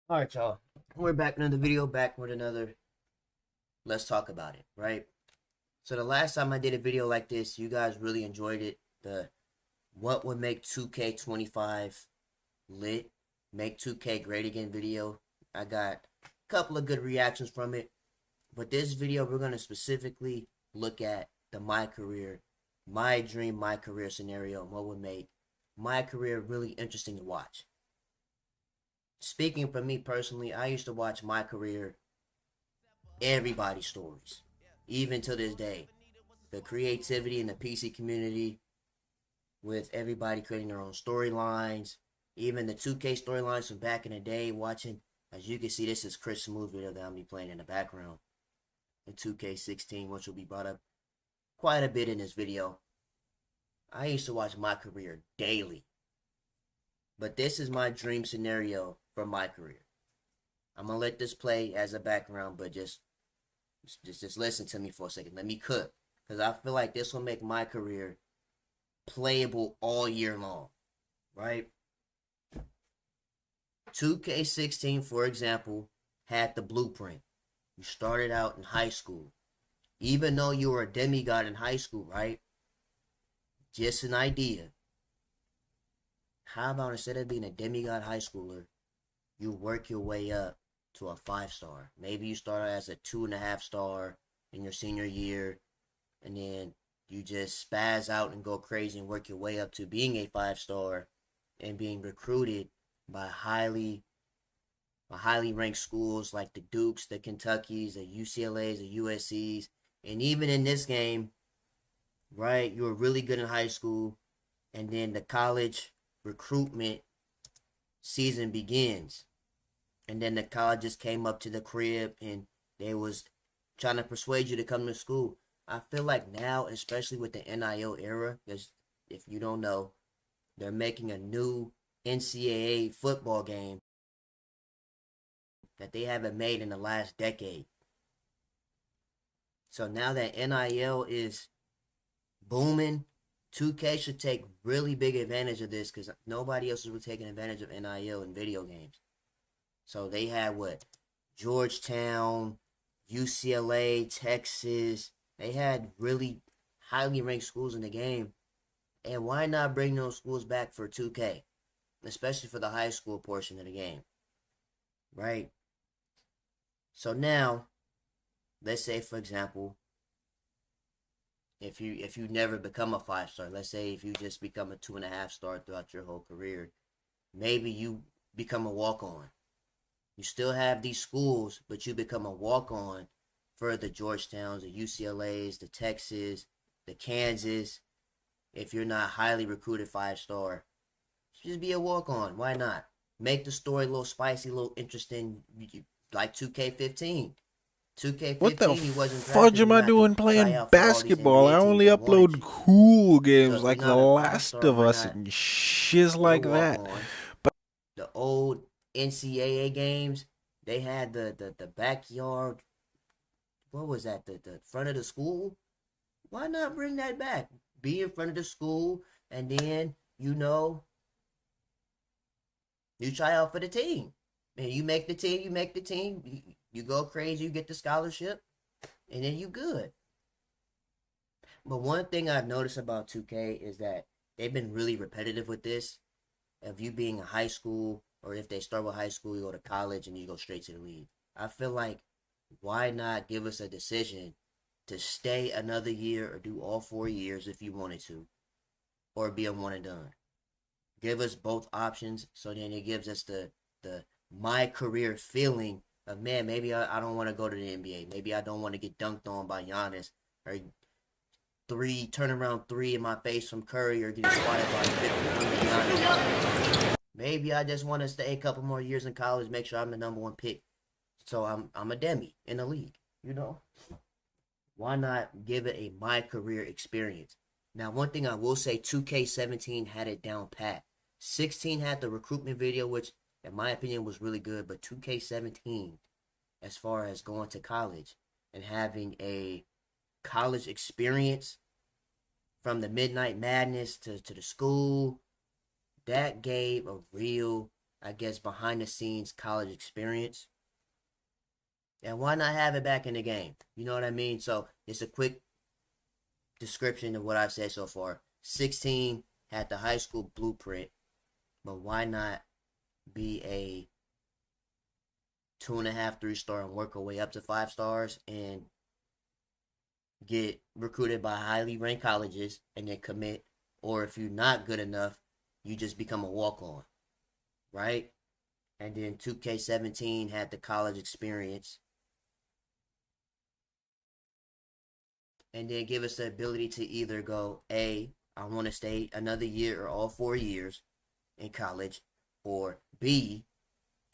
All right, y'all. We're back in another video, back with another Let's Talk About It, right? So the last time I did a video like this, you guys really enjoyed it. The What Would Make 2K25 Lit, Make 2K Great Again video. I got a couple of good reactions from it. But this video, we're going to specifically look at the My Career, My Dream, My Career scenario, and what would make My Career really interesting to watch. Speaking for me personally, I used to watch My Career, everybody's stories, even to this day. The creativity in the PC community, with everybody creating their own storylines, even the 2K storylines from back in the day. Watching, as you can see, this is Chris Smooth video that I'll be playing in the background. The 2K16, which will be brought up quite a bit in this video. I used to watch My Career daily, but this is my dream scenario for My Career. I'm gonna let this play as a background, but just listen to me for a second. Let me cook, because I feel like this will make My Career playable all year long, right? 2K16, for example, had the blueprint. You started out in high school. Even though you were a demigod in high school, right? Just an idea. How about instead of being a demigod high schooler, you work your way up to a 5-star? Maybe you start as a 2.5-star in your senior year, and then you just spaz out and go crazy and work your way up to being a 5-star and being recruited by highly ranked schools like the Dukes, the Kentuckys, the UCLAs, the USCs. And even in this game, right, you were really good in high school, and then the college recruitment season begins. And then the colleges came up to the crib and they was trying to persuade you to come to school. I feel like now, especially with the NIL era, because if you don't know, they're making a new NCAA football game that they haven't made in the last decade. So now that NIL is booming, 2K should take really big advantage of this, because nobody else is really taking advantage of NIL in video games. So they had what? Georgetown, UCLA, Texas. They had really highly ranked schools in the game. And why not bring those schools back for 2K? Especially for the high school portion of the game. Right? So now, let's say, for example, if you never become a 5-star, let's say if you just become a 2.5-star throughout your whole career, maybe you become a walk-on. You still have these schools, but you become a walk-on for the Georgetowns, the UCLAs, the Texas, the Kansas. If you're not highly recruited 5-star, just be a walk-on. Why not? Make the story a little spicy, a little interesting, like 2K15. What the 2K15, he wasn't fudge drafted, and am you I had to doing try playing out for all these basketball? I NBA teams only that wanted upload you. cool So games if you're like The not a five Last star, of why Us not and shiz be a like walk that. on? The old NCAA games, they had the backyard. What was that? The front of the school. Why not bring that back? Be in front of the school, and then you try out for the team. And you make the team. You make the team. You go crazy. You get the scholarship, and then you good. But one thing I've noticed about 2K is that they've been really repetitive with this. Of you being in high school, or if they start with high school, you go to college and you go straight to the league. I feel like, why not give us a decision to stay another year or do all 4 years if you wanted to, or be a one and done? Give us both options, so then it gives us the My Career feeling of, man, maybe I don't want to go to the NBA. Maybe I don't want to get dunked on by Giannis, or turnaround three in my face from Curry, or getting swatted by Giannis. Maybe I just want to stay a couple more years in college, make sure I'm the number one pick, so I'm a demi in the league. Why not give it a My Career experience? Now, one thing I will say, 2K17 had it down pat. 16 had the recruitment video, which in my opinion was really good, but 2K17, as far as going to college and having a college experience, from the Midnight Madness to the school, that gave a real, I guess, behind the scenes college experience. And why not have it back in the game? You know what I mean? So it's a quick description of what I've said so far. 16 had the high school blueprint, but why not be a 2.5, 3-star and work our way up to 5 stars and get recruited by highly ranked colleges and then commit? Or if you're not good enough, you just become a walk-on, right? And then 2K17 had the college experience. And then give us the ability to either go, A, I want to stay another year or all 4 years in college, or B,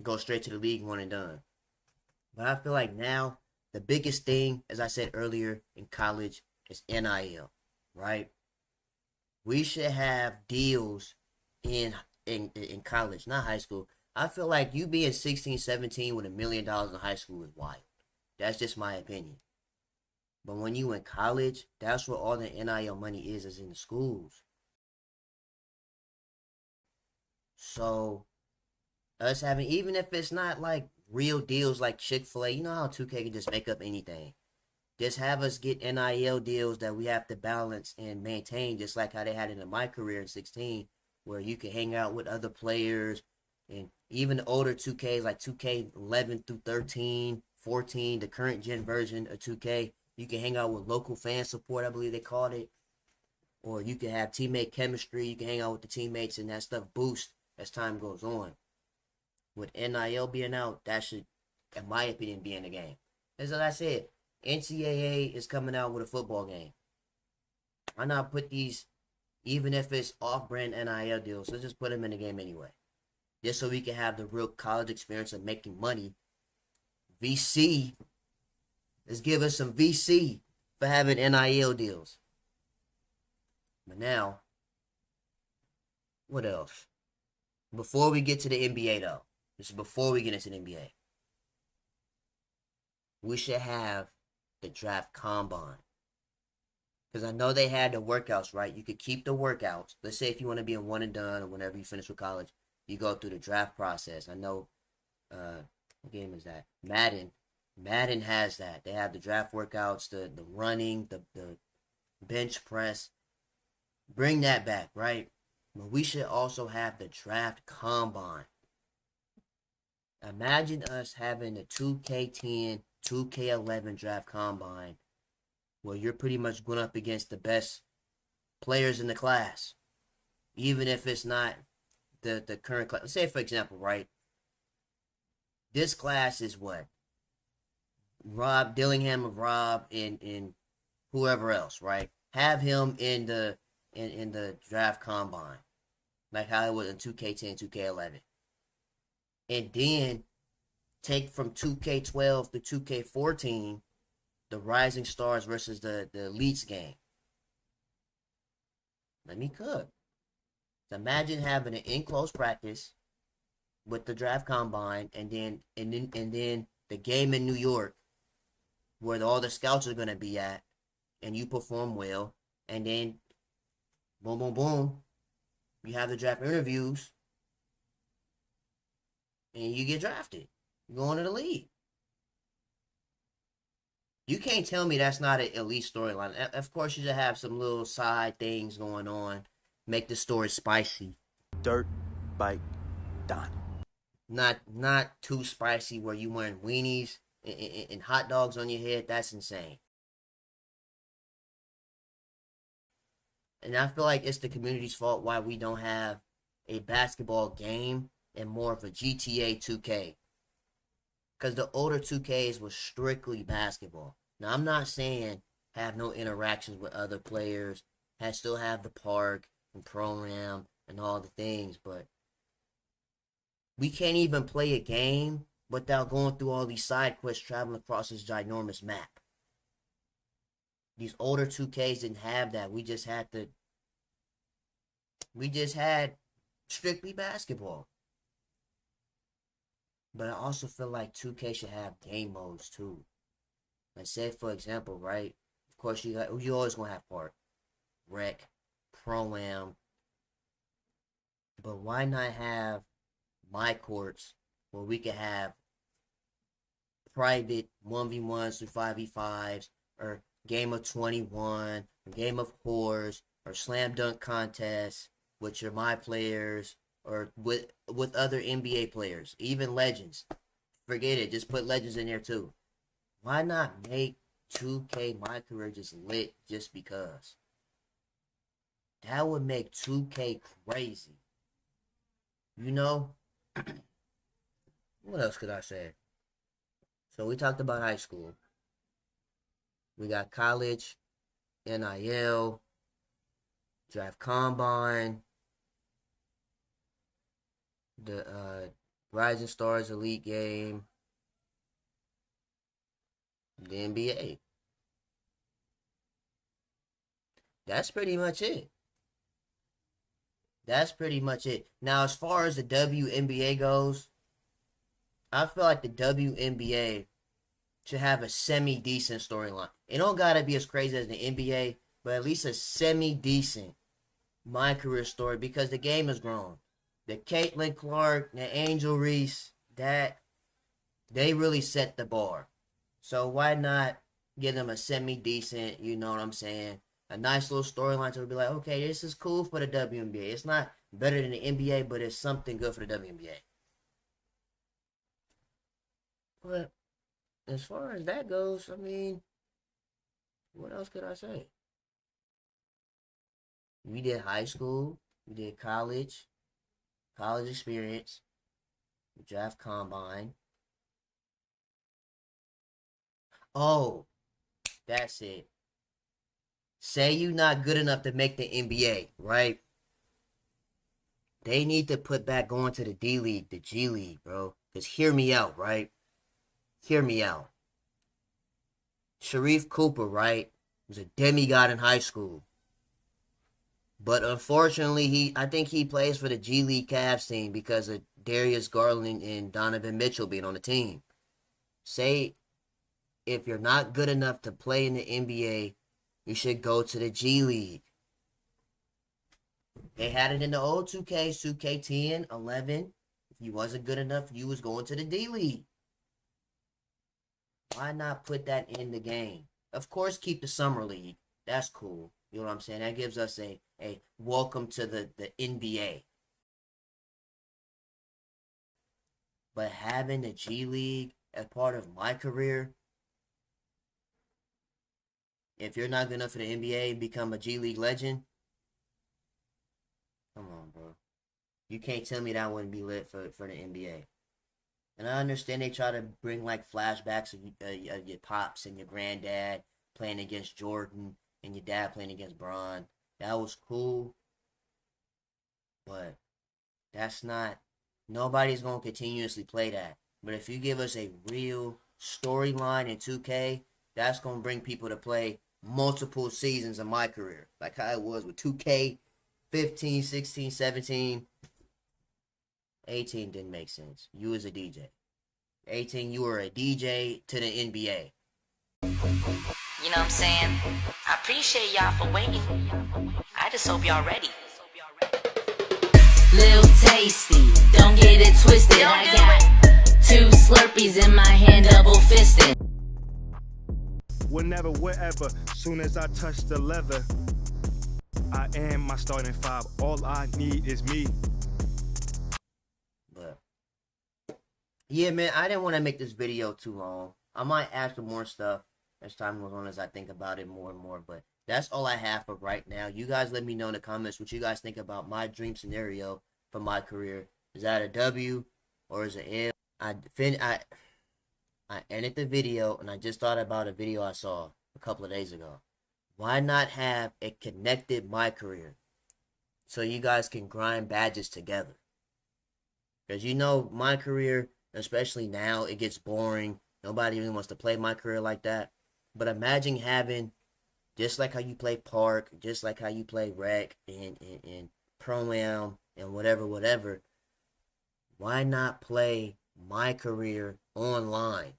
go straight to the league, one and done. But I feel like now the biggest thing, as I said earlier, in college is NIL, right? We should have deals in college, not high school. I feel like you being 16, 17 with $1 million in high school is wild. That's just my opinion. But when you in college, that's where all the NIL money is in the schools. So us having, even if it's not like real deals like Chick-fil-A, you know how 2K can just make up anything. Just have us get NIL deals that we have to balance and maintain, just like how they had it in MyCareer in 16, where you can hang out with other players, and even the older 2Ks like 2K11 through 13, 14, the current gen version of 2K. You can hang out with local fan support, I believe they called it. Or you can have teammate chemistry. You can hang out with the teammates, and that stuff boosts as time goes on. With NIL being out, that should, in my opinion, be in the game. As I said, NCAA is coming out with a football game. Why not put these, even if it's off-brand NIL deals, let's just put them in the game anyway. Just so we can have the real college experience of making money. VC. Let's give us some VC for having NIL deals. But now, what else? Before we get to the NBA, though, this is before we get into the NBA, we should have the draft combine. Because I know they had the workouts, right? You could keep the workouts. Let's say if you want to be in one and done, or whenever you finish with college, you go through the draft process. I know, what game is that? Madden has that. They have the draft workouts, the running, the bench press. Bring that back, right? But we should also have the draft combine. Imagine us having the 2K10, 2K11 draft combine, where you're pretty much going up against the best players in the class. Even if it's not the current class. Let's say, for example, right? This class is what? Rob Dillingham of Rob and whoever else, right? Have him in the draft combine, like how it was in 2K10, 2K11, and then take from 2K12 to 2K14 the Rising Stars versus the Elites game. Let me cook. Imagine having an in-close practice with the draft combine, and then the game in New York, where all the scouts are going to be at, and you perform well, and then boom, boom, boom, you have the draft interviews, and you get drafted. You go into the league. You can't tell me that's not an elite storyline. Of course, you should have some little side things going on, make the story spicy. Dirt bike done. Not too spicy where you wearing weenies and hot dogs on your head. That's insane. And I feel like it's the community's fault why we don't have a basketball game and more of a GTA 2K. Because the older 2Ks was strictly basketball. Now, I'm not saying have no interactions with other players, still have the park and program and all the things, but we can't even play a game without going through all these side quests traveling across this ginormous map. These older 2Ks didn't have that. We just had strictly basketball. But I also feel like 2K should have game modes too. Like, say for example, right? Of course you always gonna have park, rec, pro-am. But why not have my courts where we can have private 1v1s through 5v5s, or game of 21, or game of whores, or slam dunk contests with your my players, or with other NBA players, even legends. Forget it, just put legends in there too. Why not make 2K MyCareer just lit just because? That would make 2K crazy. You know? What else could I say? So we talked about high school. We got college, NIL, draft combine, the Rising Stars Elite game, the NBA. That's pretty much it. That's pretty much it. Now, as far as the WNBA goes, I feel like the WNBA should have a semi-decent storyline. It don't gotta be as crazy as the NBA, but at least a semi-decent MyCareer story, because the game has grown. The Caitlin Clark, the Angel Reese, that they really set the bar. So why not give them a semi-decent, you know what I'm saying, a nice little storyline to be like, okay, this is cool for the WNBA. It's not better than the NBA, but it's something good for the WNBA. But as far as that goes, I mean, what else could I say? We did high school, we did college experience, draft combine. Oh, that's it. Say you not good enough to make the NBA, right? They need to put back going to the D League, the G League, bro. Because hear me out, right? Hear me out. Sharif Cooper, right, was a demigod in high school. But unfortunately, I think he plays for the G League Cavs team because of Darius Garland and Donovan Mitchell being on the team. Say, if you're not good enough to play in the NBA, you should go to the G League. They had it in the old 2K, 2K10, 11. If you wasn't good enough, you was going to the D League. Why not put that in the game? Of course, keep the summer league. That's cool. You know what I'm saying? That gives us a welcome to the NBA. But having the G League as part of MyCareer, if you're not good enough for the NBA and become a G League legend, come on, bro. You can't tell me that wouldn't be lit for the NBA. And I understand they try to bring like flashbacks of your pops and your granddad playing against Jordan and your dad playing against Bron. That was cool. But that's not, nobody's going to continuously play that. But if you give us a real storyline in 2K, that's going to bring people to play multiple seasons of MyCareer. Like how it was with 2K, 15, 16, 17. 18 didn't make sense. You was a DJ. 18, you were a DJ to the NBA. You know what I'm saying? I appreciate y'all for waiting. I just hope y'all ready. Lil Tasty, don't get it twisted. I got 2 Slurpees in my hand, double fisted. Whenever, wherever, soon as I touch the leather, I am my starting 5. All I need is me. But yeah, man, I didn't want to make this video too long. I might add some more stuff as time goes on, as I think about it more and more. But that's all I have for right now. You guys let me know in the comments what you guys think about my dream scenario for MyCareer. Is that a W or is it L? I ended the video and I just thought about a video I saw a couple of days ago. Why not have a connected MyCareer so you guys can grind badges together? Because you know, MyCareer, especially now, it gets boring. Nobody really wants to play MyCareer like that. But imagine having, just like how you play Park, just like how you play Rec and Pro-Am and whatever. Why not play MyCareer online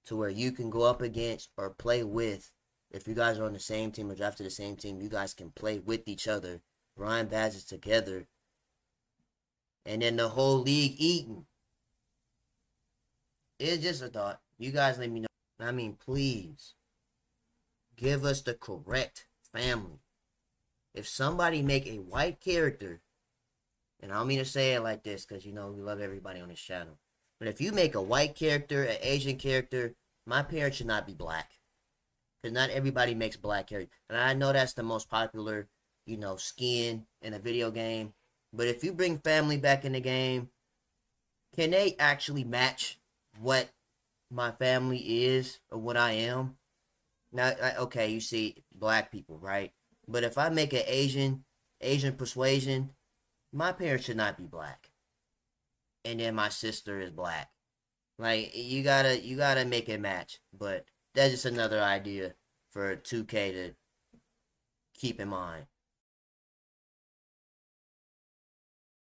to where you can go up against or play with, if you guys are on the same team or drafted the same team, you guys can play with each other, grind badges together, and then the whole league eating. It's just a thought. You guys let me know. I mean, please give us the correct family. If somebody make a white character, and I don't mean to say it like this because, you know, we love everybody on this channel, but if you make a white character, an Asian character, my parents should not be black. Because not everybody makes black characters. And I know that's the most popular, you know, skin in a video game. But if you bring family back in the game, can they actually match what my family is or what I am? Now, okay, you see black people, right? But if I make an Asian persuasion, my parents should not be black. And then my sister is black. Like, you gotta make it match. But that's just another idea for 2K to keep in mind.